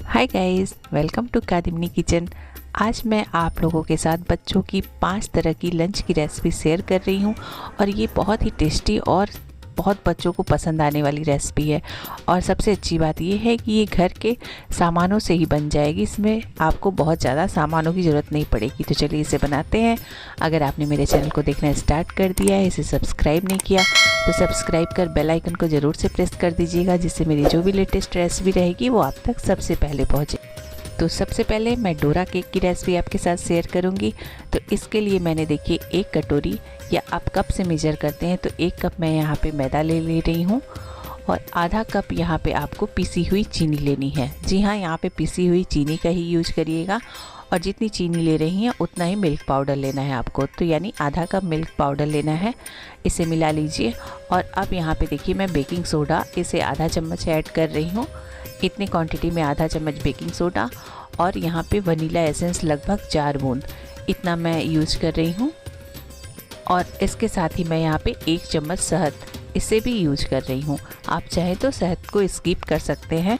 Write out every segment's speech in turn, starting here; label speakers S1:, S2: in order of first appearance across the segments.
S1: Hi guys, welcome to Kadimani kitchen. आज मैं आप लोगों के साथ बच्चों की 5 तरह की लंच की रेसिपी शेयर कर रही हूँ और ये बहुत ही टेस्टी और बहुत बच्चों को पसंद आने वाली रेसिपी है। और सबसे अच्छी बात ये है कि ये घर के सामानों से ही बन जाएगी, इसमें आपको बहुत ज़्यादा सामानों की ज़रूरत नहीं पड़ेगी। तो चलिए इसे बनाते हैं। अगर आपने मेरे चैनल को देखना स्टार्ट कर दिया है, इसे सब्सक्राइब नहीं किया तो सब्सक्राइब कर बेल आइकन को ज़रूर से प्रेस कर दीजिएगा, जिससे मेरी जो भी लेटेस्ट रेसिपी रहेगी वो आप तक सबसे पहले पहुँचे। तो सबसे पहले मैं डोरा केक की रेसिपी आपके साथ शेयर करूंगी। तो इसके लिए मैंने देखिए 1 कटोरी, या आप कप से मेजर करते हैं तो 1 कप मैं यहाँ पे मैदा ले रही हूँ और आधा कप यहाँ पे आपको पिसी हुई चीनी लेनी है। जी हाँ, यहाँ पे पिसी हुई चीनी का ही यूज करिएगा और जितनी चीनी ले रही हैं उतना ही मिल्क पाउडर लेना है आपको, तो यानी आधा कप मिल्क पाउडर लेना है। इसे मिला लीजिए और अब यहाँ पे देखिए मैं बेकिंग सोडा इसे आधा चम्मच ऐड कर रही हूँ। इतनी क्वांटिटी में आधा चम्मच बेकिंग सोडा और यहाँ पे वनीला एसेंस लगभग 4 बूंद, इतना मैं यूज कर रही हूँ। और इसके साथ ही मैं यहाँ पे 1 चम्मच शहद इसे भी यूज कर रही हूँ। आप चाहे तो शहद को स्किप कर सकते हैं,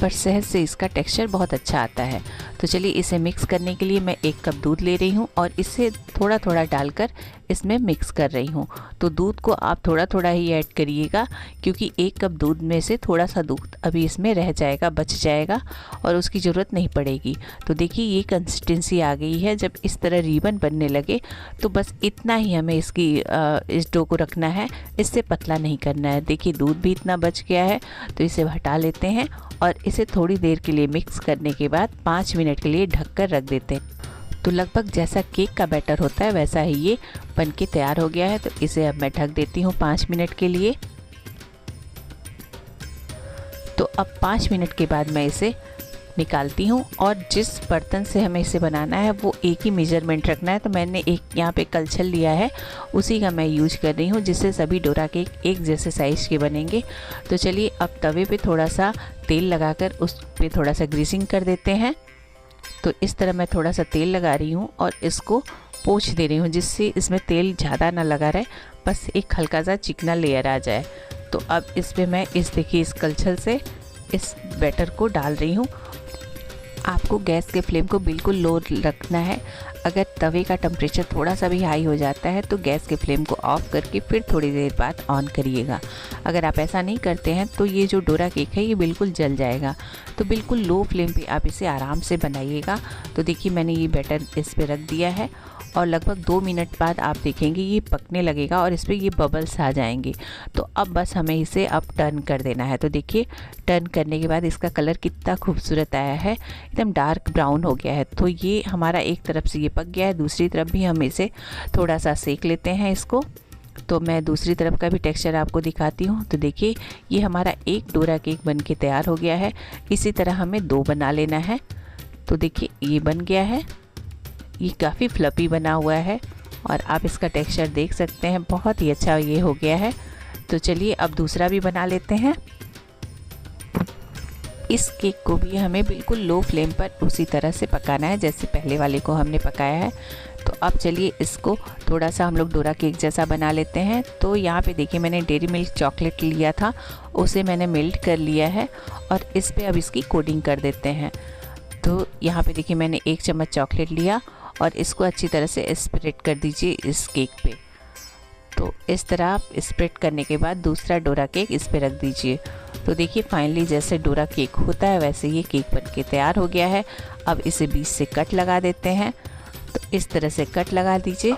S1: पर शहद से इसका टेक्सचर बहुत अच्छा आता है। तो चलिए इसे मिक्स करने के लिए मैं 1 कप दूध ले रही हूँ और इसे थोड़ा थोड़ा डालकर इसमें मिक्स कर रही हूँ। तो दूध को आप थोड़ा थोड़ा ही ऐड करिएगा, क्योंकि 1 कप दूध में से थोड़ा सा दूध अभी इसमें रह जाएगा, बच जाएगा और उसकी ज़रूरत नहीं पड़ेगी। तो देखिए ये कंसिस्टेंसी आ गई है। जब इस तरह रिबन बनने लगे तो बस इतना ही हमें इस डो को रखना है, इससे पतला नहीं करना है। देखिए दूध भी इतना बच गया है, तो इसे हटा लेते हैं और इसे थोड़ी देर के लिए मिक्स करने के बाद 5 मिनट के लिए ढककर रख देते हैं। तो लगभग जैसा केक का बैटर होता है वैसा ही ये बनके तैयार हो गया है। तो इसे अब मैं ढक देती हूँ 5 मिनट के लिए। तो अब 5 मिनट के बाद मैं इसे निकालती हूँ और जिस बर्तन से हमें इसे बनाना है वो एक ही मेजरमेंट रखना है। तो मैंने एक यहाँ पे कलछल लिया है, उसी का मैं यूज कर रही हूँ, जिससे सभी डोरा केक एक जैसे साइज़ के बनेंगे। तो चलिए अब तवे पे थोड़ा सा तेल लगाकर उस पे थोड़ा सा ग्रीसिंग कर देते हैं। तो इस तरह मैं थोड़ा सा तेल लगा रही हूँ और इसको पोंछ दे रही हूँ, जिससे इसमें तेल ज़्यादा ना लगा रहे, बस एक हल्का सा चिकना लेयर आ जाए। तो अब इस पे मैं देखिए इस कलछल से इस बैटर को डाल रही हूँ। आपको गैस के फ्लेम को बिल्कुल लो रखना है। अगर तवे का टेम्परेचर थोड़ा सा भी हाई हो जाता है तो गैस के फ्लेम को ऑफ करके फिर थोड़ी देर बाद ऑन करिएगा। अगर आप ऐसा नहीं करते हैं तो ये जो डोरा केक है ये बिल्कुल जल जाएगा। तो बिल्कुल लो फ्लेम पे आप इसे आराम से बनाइएगा। तो देखिए मैंने ये बैटर इस पर रख दिया है और लगभग 2 मिनट बाद आप देखेंगे ये पकने लगेगा और इस पर ये बबल्स आ जाएंगे। तो अब बस हमें इसे अब टर्न कर देना है। तो देखिए टर्न करने के बाद इसका कलर कितना खूबसूरत आया है, एकदम डार्क ब्राउन हो गया है। तो ये हमारा एक तरफ से ये पक गया है, दूसरी तरफ भी हम इसे थोड़ा सा सेक लेते हैं इसको। तो मैं दूसरी तरफ का भी टेक्सचर आपको दिखाती हूँ। तो देखिए ये हमारा एक डोरा केक बन के तैयार हो गया है। इसी तरह हमें 2 बना लेना है। तो देखिए ये बन गया है, ये काफ़ी फ्लफी बना हुआ है और आप इसका टेक्सचर देख सकते हैं, बहुत ही अच्छा ये हो गया है। तो चलिए अब दूसरा भी बना लेते हैं। इस केक को भी हमें बिल्कुल लो फ्लेम पर उसी तरह से पकाना है जैसे पहले वाले को हमने पकाया है। तो अब चलिए इसको थोड़ा सा हम लोग डोरा केक जैसा बना लेते हैं। तो यहाँ पे देखिए मैंने डेयरी मिल्क चॉकलेट लिया था, उसे मैंने मेल्ट कर लिया है और इस पर अब इसकी कोटिंग कर देते हैं। तो यहाँ पे देखिए मैंने 1 चम्मच चॉकलेट लिया और इसको अच्छी तरह से स्प्रेड कर दीजिए इस केक पे। तो इस तरह स्प्रेड करने के बाद दूसरा डोरा केक इस पे रख दीजिए। तो देखिए फाइनली जैसे डोरा केक होता है वैसे ये केक बन के तैयार हो गया है। अब इसे बीच से कट लगा देते हैं। तो इस तरह से कट लगा दीजिए।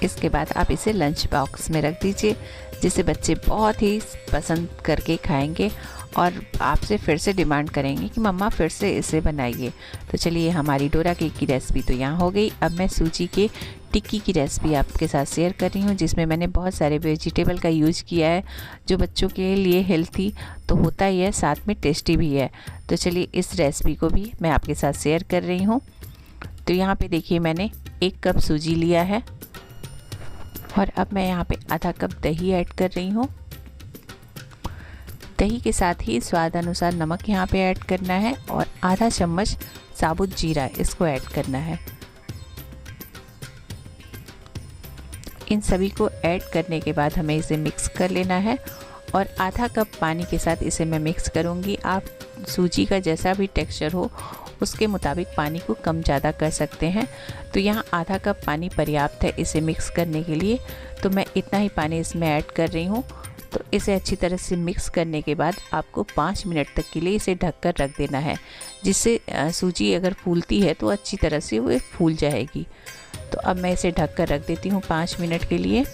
S1: इसके बाद आप इसे लंच बॉक्स में रख दीजिए, जिसे बच्चे बहुत ही पसंद करके खाएंगे और आपसे फिर से डिमांड करेंगे कि मम्मा फिर से इसे बनाइए। तो चलिए हमारी डोरा केक की रेसिपी तो यहाँ हो गई। अब मैं सूजी के टिक्की की रेसिपी आपके साथ शेयर कर रही हूँ, जिसमें मैंने बहुत सारे वेजिटेबल का यूज़ किया है, जो बच्चों के लिए हेल्थी तो होता ही है, साथ में टेस्टी भी है। तो चलिए इस रेसिपी को भी मैं आपके साथ शेयर कर रही हूँ। तो यहाँ पे देखिए मैंने 1 कप सूजी लिया है और अब मैं यहाँ पे आधा कप दही ऐड कर रही हूँ। दही के साथ ही स्वाद अनुसार नमक यहाँ पे ऐड करना है और आधा चम्मच साबुत जीरा इसको ऐड करना है। इन सभी को ऐड करने के बाद हमें इसे मिक्स कर लेना है और आधा कप पानी के साथ इसे मैं मिक्स करूँगी। आप सूजी का जैसा भी टेक्सचर हो उसके मुताबिक पानी को कम ज़्यादा कर सकते हैं। तो यहाँ आधा कप पानी पर्याप्त है इसे मिक्स करने के लिए, तो मैं इतना ही पानी इसमें ऐड कर रही हूँ। तो इसे अच्छी तरह से मिक्स करने के बाद आपको 5 मिनट तक के लिए इसे ढककर रख देना है, जिससे सूजी अगर फूलती है तो अच्छी तरह से वो फूल जाएगी। तो अब मैं इसे ढककर रख देती हूँ 5 मिनट के लिए।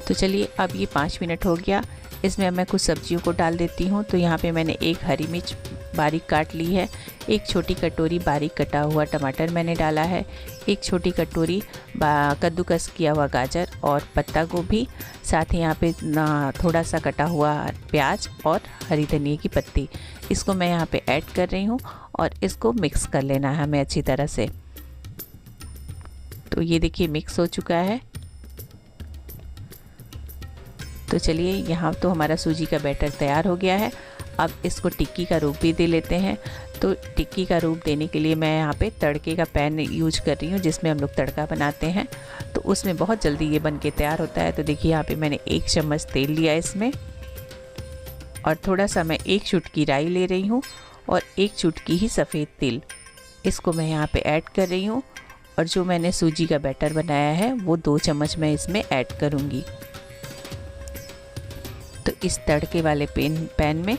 S1: तो चलिए अब ये 5 मिनट हो गया। इसमें अब मैं कुछ सब्जियों को डाल देती हूँ। तो यहाँ पे मैंने एक हरी मिर्च बारीक काट ली है, एक छोटी कटोरी बारीक कटा हुआ टमाटर मैंने डाला है, एक छोटी कटोरी कद्दूकस किया हुआ गाजर और पत्ता गोभी, साथ ही यहाँ पे थोड़ा सा कटा हुआ प्याज और हरी धनिया की पत्ती, इसको मैं यहाँ पे ऐड कर रही हूँ और इसको मिक्स कर लेना है हमें अच्छी तरह से। तो ये देखिए मिक्स हो चुका है। तो चलिए यहाँ तो हमारा सूजी का बैटर तैयार हो गया है। अब इसको टिक्की का रूप भी दे लेते हैं। तो टिक्की का रूप देने के लिए मैं यहाँ पे तड़के का पैन यूज कर रही हूँ, जिसमें हम लोग तड़का बनाते हैं। तो उसमें बहुत जल्दी ये बन के तैयार होता है। तो देखिए यहाँ पे मैंने 1 चम्मच तेल लिया इसमें, और थोड़ा सा मैं 1 चुटकी राई ले रही हूँ और 1 चुटकी ही सफ़ेद तिल, इसको मैं यहाँ पे ऐड कर रही हूँ। और जो मैंने सूजी का बैटर बनाया है वो 2 चम्मच मैं इसमें ऐड करूँगी। तो इस तड़के वाले पैन में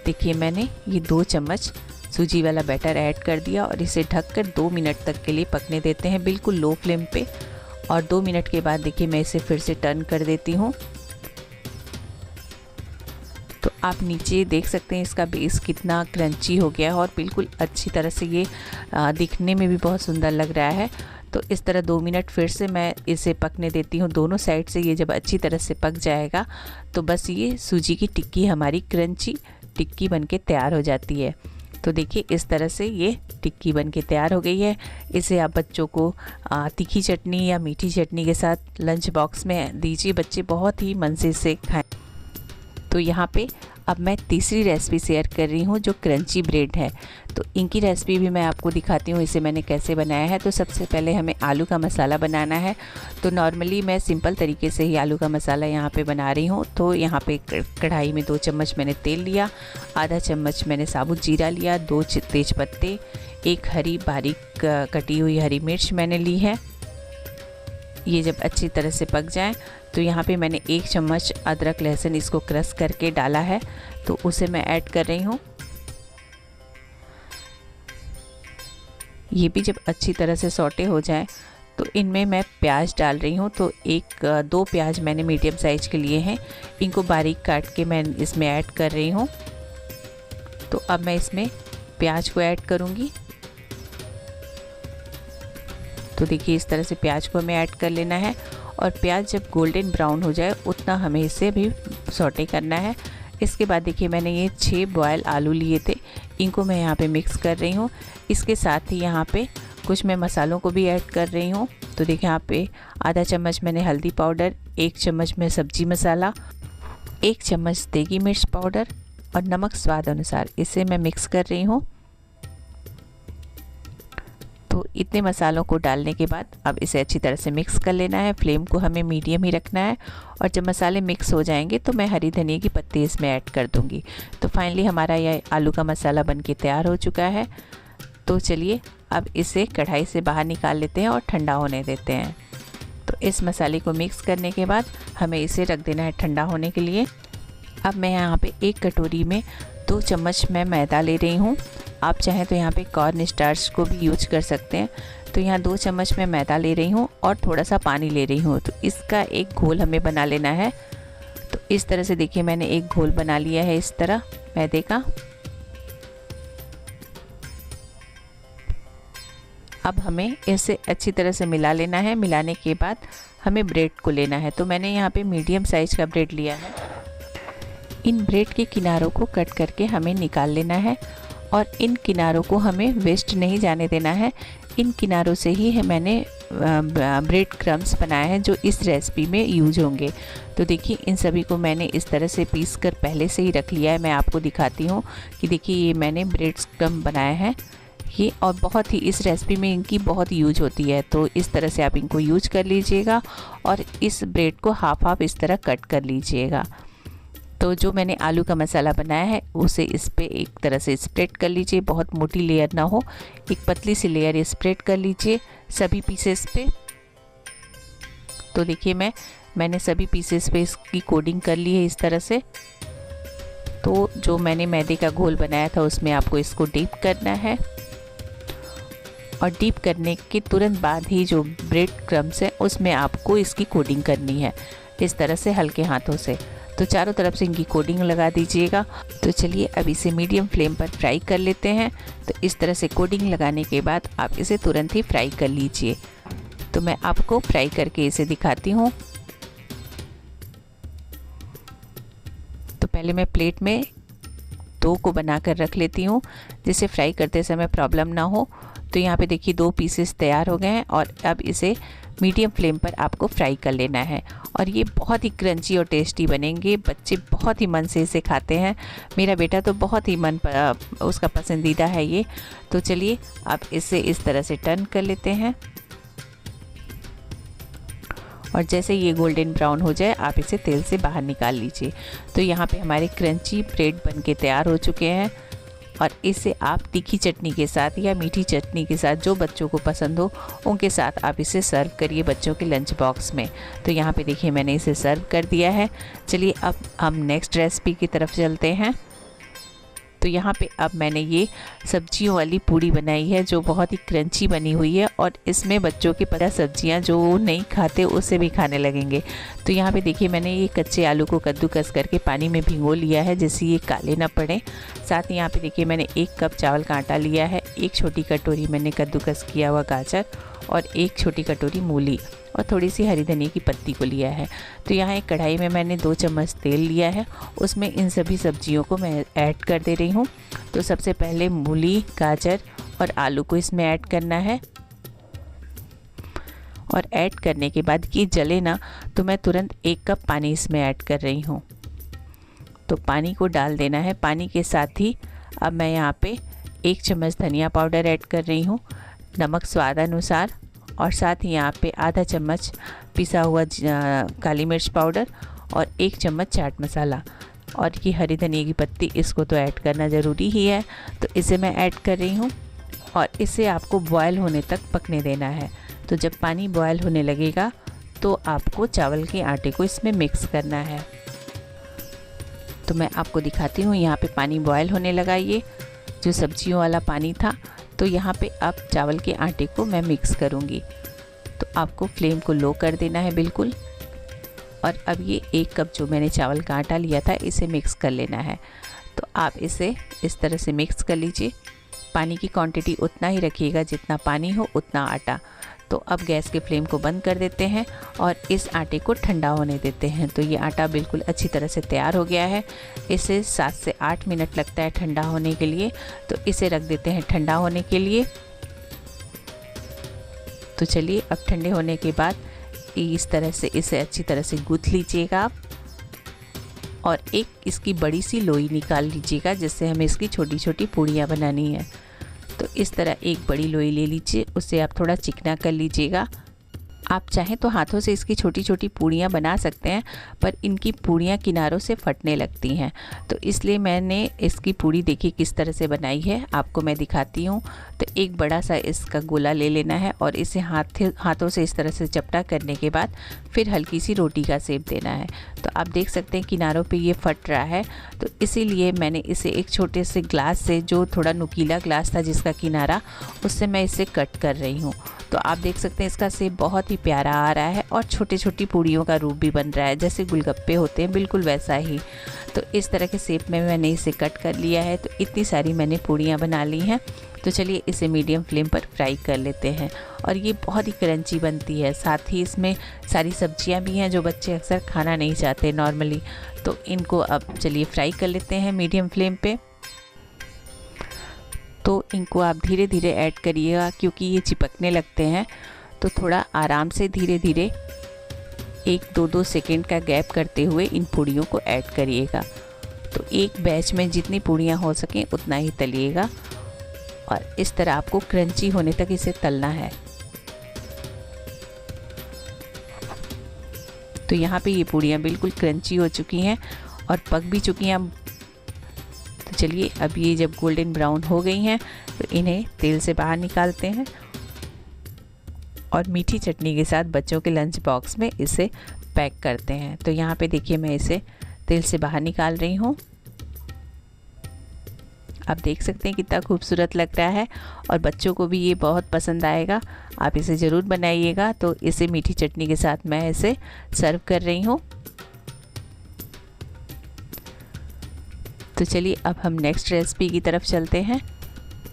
S1: देखिए मैंने ये 2 चम्मच सूजी वाला बैटर ऐड कर दिया और इसे ढककर 2 मिनट तक के लिए पकने देते हैं बिल्कुल लो फ्लेम पे। और 2 मिनट के बाद देखिए मैं इसे फिर से टर्न कर देती हूँ। तो आप नीचे देख सकते हैं इसका बेस कितना क्रंची हो गया है और बिल्कुल अच्छी तरह से ये दिखने में भी बहुत सुंदर लग रहा है। तो इस तरह 2 मिनट फिर से मैं इसे पकने देती हूँ दोनों साइड से। ये जब अच्छी तरह से पक जाएगा तो बस ये सूजी की टिक्की हमारी क्रंची टिक्की बनके तैयार हो जाती है। तो देखिए इस तरह से ये टिक्की बनके तैयार हो गई है। इसे आप बच्चों को तीखी चटनी या मीठी चटनी के साथ लंच बॉक्स में दीजिए, बच्चे बहुत ही मन से इसे खाएं। तो यहाँ पे अब मैं तीसरी रेसिपी शेयर कर रही हूँ जो क्रंची ब्रेड है। तो इनकी रेसिपी भी मैं आपको दिखाती हूँ इसे मैंने कैसे बनाया है। तो सबसे पहले हमें आलू का मसाला बनाना है। तो नॉर्मली मैं सिंपल तरीके से ही आलू का मसाला यहाँ पे बना रही हूँ। तो यहाँ पे कढ़ाई में 2 चम्मच मैंने तेल लिया, आधा चम्मच मैंने साबुत जीरा लिया, 2 तेज पत्ते, 1 हरी बारीक कटी हुई हरी मिर्च मैंने ली है। ये जब अच्छी तरह से पक जाए तो यहाँ पे मैंने 1 चम्मच अदरक लहसुन इसको क्रश करके डाला है, तो उसे मैं ऐड कर रही हूँ। ये भी जब अच्छी तरह से सौटे हो जाए तो इनमें मैं प्याज डाल रही हूँ। तो 2 प्याज मैंने मीडियम साइज के लिए हैं, इनको बारीक काट के मैं इसमें ऐड कर रही हूँ। तो अब मैं इसमें प्याज को ऐड करूँगी। तो देखिए इस तरह से प्याज को हमें ऐड कर लेना है और प्याज जब गोल्डन ब्राउन हो जाए उतना हमें इसे भी सौटे करना है। इसके बाद देखिए मैंने ये 6 बॉयल आलू लिए थे, इनको मैं यहाँ पे मिक्स कर रही हूँ। इसके साथ ही यहाँ पे कुछ मैं मसालों को भी ऐड कर रही हूँ। तो देखिए यहाँ पे आधा चम्मच मैंने हल्दी पाउडर, 1 चम्मच में सब्जी मसाला, 1 चम्मच देगी मिर्च पाउडर और नमक स्वाद अनुसार, इसे मैं मिक्स कर रही हूँ। तो इतने मसालों को डालने के बाद अब इसे अच्छी तरह से मिक्स कर लेना है। फ्लेम को हमें मीडियम ही रखना है और जब मसाले मिक्स हो जाएंगे तो मैं हरी धनिया की पत्ती इसमें ऐड कर दूंगी। तो फाइनली हमारा यह आलू का मसाला बनके तैयार हो चुका है। तो चलिए अब इसे कढ़ाई से बाहर निकाल लेते हैं और ठंडा होने देते हैं। तो इस मसाले को मिक्स करने के बाद हमें इसे रख देना है ठंडा होने के लिए। अब मैं यहाँ पे 1 कटोरी में 2 चम्मच मैं मैदा ले रही हूँ। आप चाहें तो यहाँ पे कॉर्न स्टार्च को भी यूज कर सकते हैं। तो यहाँ 2 चम्मच मैं मैदा ले रही हूँ और थोड़ा सा पानी ले रही हूँ। तो इसका एक घोल हमें बना लेना है। तो इस तरह से देखिए मैंने एक घोल बना लिया है इस तरह मैदे का। अब हमें इसे अच्छी तरह से मिला लेना है। मिलाने के बाद हमें ब्रेड को लेना है। तो मैंने यहाँ पे मीडियम साइज का ब्रेड लिया है। इन ब्रेड के किनारों को कट करके हमें निकाल लेना है और इन किनारों को हमें वेस्ट नहीं जाने देना है। इन किनारों से ही मैंने ब्रेड क्रम्स बनाए हैं जो इस रेसिपी में यूज होंगे। तो देखिए इन सभी को मैंने इस तरह से पीस कर पहले से ही रख लिया है। मैं आपको दिखाती हूँ कि देखिए ये मैंने ब्रेड क्रम्ब बनाए हैं। ये और बहुत ही इस रेसिपी में इनकी बहुत यूज होती है, तो इस तरह से आप इनको यूज कर लीजिएगा और इस ब्रेड को हाफ हाफ इस तरह कट कर लीजिएगा। तो जो मैंने आलू का मसाला बनाया है उसे इस पे एक तरह से स्प्रेड कर लीजिए, बहुत मोटी लेयर ना हो, एक पतली सी लेयर स्प्रेड कर लीजिए सभी पीसेस पे। तो देखिए मैंने सभी पीसेस पे इसकी कोटिंग कर ली है इस तरह से। तो जो मैंने मैदे का घोल बनाया था उसमें आपको इसको डीप करना है और डीप करने के तुरंत बाद ही जो ब्रेड क्रम्स है उसमें आपको इसकी कोटिंग करनी है इस तरह से हल्के हाथों से। तो चारों तरफ से इनकी कोटिंग लगा दीजिएगा। तो चलिए अब इसे मीडियम फ्लेम पर फ्राई कर लेते हैं। तो इस तरह से कोटिंग लगाने के बाद आप इसे तुरंत ही फ्राई कर लीजिए। तो मैं आपको फ्राई करके इसे दिखाती हूँ। तो पहले मैं प्लेट में दो को बनाकर रख लेती हूँ जिससे फ्राई करते समय प्रॉब्लम ना हो। तो यहाँ पे देखिए 2 पीसेस तैयार हो गए हैं और अब इसे मीडियम फ्लेम पर आपको फ्राई कर लेना है और ये बहुत ही क्रंची और टेस्टी बनेंगे। बच्चे बहुत ही मन से इसे खाते हैं, मेरा बेटा तो बहुत ही उसका पसंदीदा है ये। तो चलिए आप इसे इस तरह से टर्न कर लेते हैं और जैसे ये गोल्डन ब्राउन हो जाए आप इसे तेल से बाहर निकाल लीजिए। तो यहाँ पे हमारे क्रंची ब्रेड बनके तैयार हो चुके हैं और इसे आप तीखी चटनी के साथ या मीठी चटनी के साथ, जो बच्चों को पसंद हो उनके साथ आप इसे सर्व करिए बच्चों के लंच बॉक्स में। तो यहाँ पे देखिए मैंने इसे सर्व कर दिया है। चलिए अब हम नेक्स्ट रेसिपी की तरफ चलते हैं। तो यहाँ पे अब मैंने ये सब्जियों वाली पूड़ी बनाई है जो बहुत ही क्रंची बनी हुई है और इसमें बच्चों की पता सब्जियाँ जो नहीं खाते उसे भी खाने लगेंगे। तो यहाँ पे देखिए मैंने ये कच्चे आलू को कद्दूकस करके पानी में भिगो लिया है जिससे ये काले ना पड़े। साथ ही यहाँ पे देखिए मैंने 1 कप चावल का आटा लिया है, 1 छोटी कटोरी मैंने कद्दूकस किया हुआ गाजर और 1 छोटी कटोरी मूली और थोड़ी सी हरी धनिया की पत्ती को लिया है। तो यहाँ एक कढ़ाई में मैंने 2 चम्मच तेल लिया है, उसमें इन सभी सब्जियों को मैं ऐड कर दे रही हूँ। तो सबसे पहले मूली, गाजर और आलू को इसमें ऐड करना है और ऐड करने के बाद ये जले ना तो मैं तुरंत 1 कप पानी इसमें ऐड कर रही हूँ। तो पानी को डाल देना है। पानी के साथ ही अब मैं यहाँ पे 1 चम्मच धनिया पाउडर ऐड कर रही हूँ, नमक स्वाद अनुसार और साथ ही यहाँ पे आधा चम्मच पिसा हुआ काली मिर्च पाउडर और 1 चम्मच चाट मसाला और ये हरी धनिया की पत्ती, इसको तो ऐड करना ज़रूरी ही है। तो इसे मैं ऐड कर रही हूँ और इसे आपको बॉयल होने तक पकने देना है। तो जब पानी बॉयल होने लगेगा तो आपको चावल के आटे को इसमें मिक्स करना है। तो मैं आपको दिखाती हूँ, यहाँ पे पानी बॉयल होने लगा, ये जो सब्जियों वाला पानी था। तो यहाँ पे अब चावल के आटे को मैं मिक्स करूँगी। तो आपको फ्लेम को लो कर देना है बिल्कुल और अब ये 1 कप जो मैंने चावल का आटा लिया था इसे मिक्स कर लेना है। तो आप इसे इस तरह से मिक्स कर लीजिए। पानी की क्वांटिटी उतना ही रखिएगा जितना पानी हो उतना आटा। तो अब गैस के फ्लेम को बंद कर देते हैं और इस आटे को ठंडा होने देते हैं। तो ये आटा बिल्कुल अच्छी तरह से तैयार हो गया है। इसे 7 से 8 मिनट लगता है ठंडा होने के लिए। तो इसे रख देते हैं ठंडा होने के लिए। तो चलिए अब ठंडे होने के बाद इस तरह से इसे अच्छी तरह से गूँथ लीजिएगा आप और एक इसकी बड़ी सी लोई निकाल लीजिएगा जिससे हमें इसकी छोटी छोटी पूड़ियाँ बनानी है। तो इस तरह एक बड़ी लोई ले लीजिए, उसे आप थोड़ा चिकना कर लीजिएगा। आप चाहें तो हाथों से इसकी छोटी छोटी पूड़ियाँ बना सकते हैं पर इनकी पूड़ियाँ किनारों से फटने लगती हैं। तो इसलिए मैंने इसकी पूड़ी देखिए किस तरह से बनाई है, आपको मैं दिखाती हूँ। तो एक बड़ा सा इसका गोला ले लेना है और इसे हाथों से इस तरह से चपटा करने के बाद फिर हल्की सी रोटी का शेप देना है। तो आप देख सकते हैं किनारों पे ये फट रहा है। तो इसीलिए मैंने इसे एक छोटे से ग्लास से, जो थोड़ा नुकीला ग्लास था जिसका किनारा, उससे मैं इसे कट कर रही हूँ। तो आप देख सकते हैं इसका शेप बहुत ही प्यारा आ रहा है और छोटी छोटी पूड़ियों का रूप भी बन रहा है, जैसे गुलगप्पे होते हैं बिल्कुल वैसा ही। तो इस तरह के शेप में मैंने इसे कट कर लिया है। तो इतनी सारी मैंने पूड़ियाँ बना ली हैं। तो चलिए इसे मीडियम फ्लेम पर फ्राई कर लेते हैं और ये बहुत ही क्रंची बनती है। साथ ही इसमें सारी सब्जियां भी हैं जो बच्चे अक्सर खाना नहीं चाहते नॉर्मली। तो इनको अब चलिए फ्राई कर लेते हैं मीडियम फ्लेम पे। तो इनको आप धीरे धीरे ऐड करिएगा क्योंकि ये चिपकने लगते हैं। तो थोड़ा आराम से धीरे धीरे 1-2 सेकेंड का गैप करते हुए इन पूड़ियों को ऐड करिएगा। तो एक बैच में जितनी पूड़ियाँ हो सकें उतना ही तलिएगा और इस तरह आपको क्रंची होने तक इसे तलना है। तो यहाँ पे ये पूड़ियाँ बिल्कुल क्रंची हो चुकी हैं और पक भी चुकी हैं। तो चलिए अब ये जब गोल्डन ब्राउन हो गई हैं तो इन्हें तेल से बाहर निकालते हैं और मीठी चटनी के साथ बच्चों के लंच बॉक्स में इसे पैक करते हैं। तो यहाँ पे देखिए मैं इसे तेल से बाहर निकाल रही हूँ। आप देख सकते हैं कितना खूबसूरत लग रहा है और बच्चों को भी ये बहुत पसंद आएगा। आप इसे ज़रूर बनाइएगा। तो इसे मीठी चटनी के साथ मैं इसे सर्व कर रही हूँ। तो चलिए अब हम नेक्स्ट रेसिपी की तरफ चलते हैं।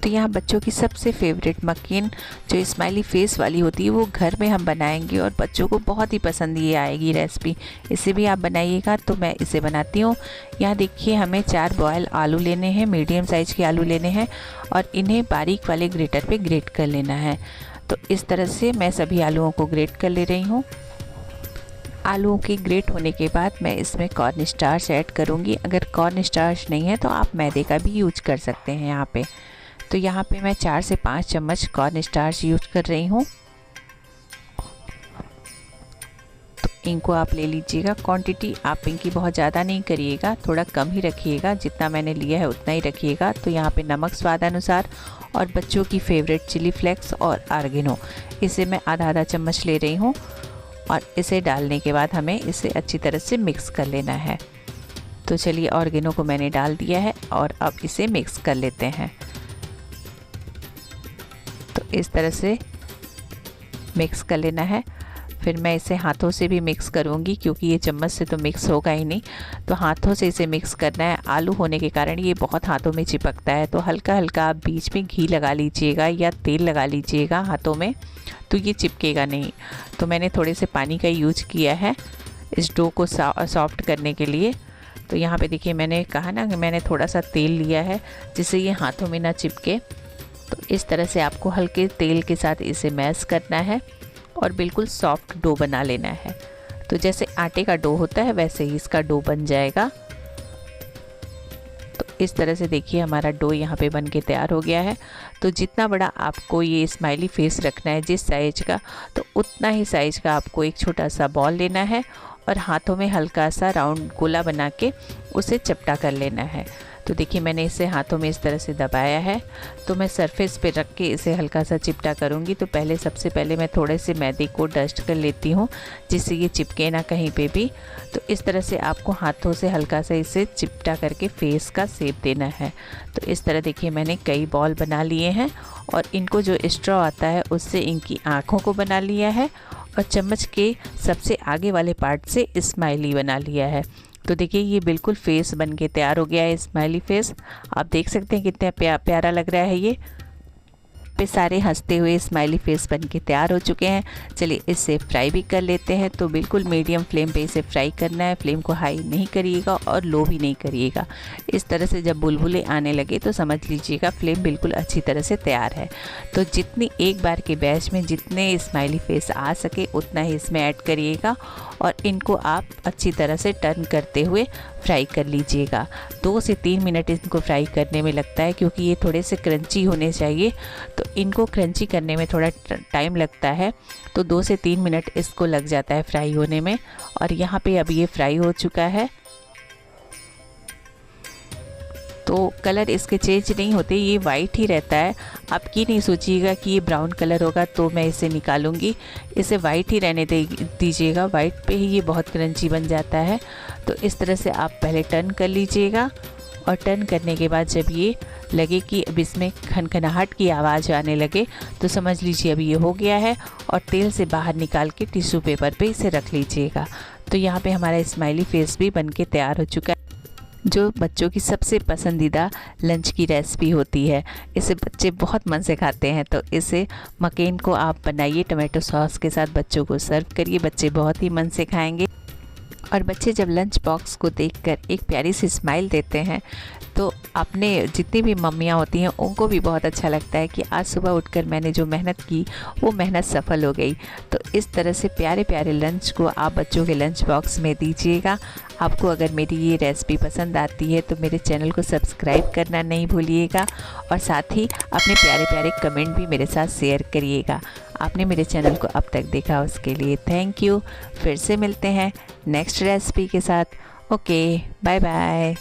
S1: तो यहाँ बच्चों की सबसे फेवरेट मक्केन जो स्माइली फेस वाली होती है वो घर में हम बनाएंगे और बच्चों को बहुत ही पसंद ये आएगी रेसिपी। इसे भी आप बनाइएगा। तो मैं इसे बनाती हूँ। यहाँ देखिए हमें 4 बॉयल आलू लेने हैं, मीडियम साइज़ के आलू लेने हैं और इन्हें बारीक वाले ग्रेटर पे ग्रेट कर लेना है। तो इस तरह से मैं सभी आलूओं को ग्रेट कर ले रही हूँ। आलूओं के ग्रेट होने के बाद मैं इसमें कॉर्न स्टार्च ऐड करूँगी। अगर कॉर्न स्टार्च नहीं है तो आप मैदे का भी यूज कर सकते हैं यहाँ पे। तो यहाँ पे मैं 4 से 5 चम्मच कॉर्न स्टार्च यूज कर रही हूँ। तो इनको आप ले लीजिएगा। क्वांटिटी आप इनकी बहुत ज़्यादा नहीं करिएगा, थोड़ा कम ही रखिएगा। जितना मैंने लिया है उतना ही रखिएगा। तो यहाँ पे नमक स्वाद अनुसार और बच्चों की फेवरेट चिली फ्लेक्स और ऑर्गेनो, इसे मैं आधा चम्मच ले रही हूँ। और इसे डालने के बाद हमें इसे अच्छी तरह से मिक्स कर लेना है। तो चलिए ऑर्गेनो को मैंने डाल दिया है और अब इसे मिक्स कर लेते हैं। तो इस तरह से मिक्स कर लेना है। फिर मैं इसे हाथों से भी मिक्स करूँगी क्योंकि ये चम्मच से तो मिक्स होगा ही नहीं। तो हाथों से इसे मिक्स करना है। आलू होने के कारण ये बहुत हाथों में चिपकता है। तो हल्का हल्का आप बीच में घी लगा लीजिएगा या तेल लगा लीजिएगा हाथों में, तो ये चिपकेगा नहीं। तो मैंने थोड़े से पानी का यूज किया है इस डो को सॉफ्ट करने के लिए। तो यहाँ पे देखिए मैंने कहा ना कि मैंने थोड़ा सा तेल लिया है जिससे ये हाथों में ना चिपके। तो इस तरह से आपको हल्के तेल के साथ इसे मैश करना है और बिल्कुल सॉफ्ट डो बना लेना है। तो जैसे आटे का डो होता है वैसे ही इसका डो बन जाएगा। तो इस तरह से देखिए हमारा डो यहाँ पे बन के तैयार हो गया है। तो जितना बड़ा आपको ये स्माइली फेस रखना है जिस साइज का, तो उतना ही साइज का आपको एक छोटा सा बॉल लेना है और हाथों में हल्का सा राउंड गोला बना के उसे चपटा कर लेना है। तो देखिए मैंने इसे हाथों में इस तरह से दबाया है। तो मैं सरफेस पे रख के इसे हल्का सा चिपटा करूँगी। तो सबसे पहले मैं थोड़े से मैदे को डस्ट कर लेती हूँ जिससे ये चिपके ना कहीं पे भी। तो इस तरह से आपको हाथों से हल्का सा इसे चिपटा करके फेस का शेप देना है। तो इस तरह देखिए मैंने कई बॉल बना लिए हैं और इनको जो स्ट्रॉ आता है उससे इनकी आँखों को बना लिया है और चम्मच के सबसे आगे वाले पार्ट से स्माइली बना लिया है। तो देखिए ये बिल्कुल फेस बन के तैयार हो गया है, स्माइली फेस। आप देख सकते हैं कितना प्यारा लग रहा है ये। पे सारे हंसते हुए स्माइली फेस बन के तैयार हो चुके हैं। चलिए इसे फ्राई भी कर लेते हैं। तो बिल्कुल मीडियम फ्लेम पे इसे फ्राई करना है। फ्लेम को हाई नहीं करिएगा और लो भी नहीं करिएगा। इस तरह से जब बुलबुले आने लगे तो समझ लीजिएगा फ्लेम बिल्कुल अच्छी तरह से तैयार है। तो जितनी एक बार के बैच में जितने स्माइली फेस आ सके उतना ही इसमें ऐड करिएगा और इनको आप अच्छी तरह से टर्न करते हुए फ्राई कर लीजिएगा। 2 से 3 मिनट इनको फ्राई करने में लगता है क्योंकि ये थोड़े से क्रंची होने चाहिए। तो इनको क्रंची करने में थोड़ा टाइम लगता है। तो 2 से 3 मिनट इसको लग जाता है फ्राई होने में। और यहाँ पे अब ये फ्राई हो चुका है। तो कलर इसके चेंज नहीं होते, ये वाइट ही रहता है। आप ये नहीं सोचिएगा कि ये ब्राउन कलर होगा तो मैं इसे निकालूंगी। इसे वाइट ही रहने दीजिएगा। वाइट पे ही ये बहुत क्रंची बन जाता है। तो इस तरह से आप पहले टर्न कर लीजिएगा और टर्न करने के बाद जब ये लगे कि अब इसमें खनखनाहट की आवाज़ आने लगे तो समझ लीजिए अब ये हो गया है। और तेल से बाहर निकाल के टिश्यू पेपर पे इसे रख लीजिएगा। तो यहाँ पे हमारा स्माइली फेस भी बन के तैयार हो चुका है, जो बच्चों की सबसे पसंदीदा लंच की रेसिपी होती है। इसे बच्चे बहुत मन से खाते हैं। तो इसे मकेन को आप बनाइए, टमाटो सॉस के साथ बच्चों को सर्व करिए। बच्चे बहुत ही मन से खाएंगे। और बच्चे जब लंच बॉक्स को देखकर एक प्यारी सी स्माइल देते हैं तो अपने जितनी भी मम्मियाँ होती हैं उनको भी बहुत अच्छा लगता है कि आज सुबह उठकर मैंने जो मेहनत की वो मेहनत सफल हो गई। तो इस तरह से प्यारे प्यारे लंच को आप बच्चों के लंच बॉक्स में दीजिएगा। आपको अगर मेरी ये रेसिपी पसंद आती है तो मेरे चैनल को सब्सक्राइब करना नहीं भूलिएगा और साथ ही अपने प्यारे प्यारे कमेंट भी मेरे साथ शेयर करिएगा। आपने मेरे चैनल को अब तक देखा उसके लिए थैंक यू। फिर से मिलते हैं नेक्स्ट रेसिपी के साथ। Okay, bye bye.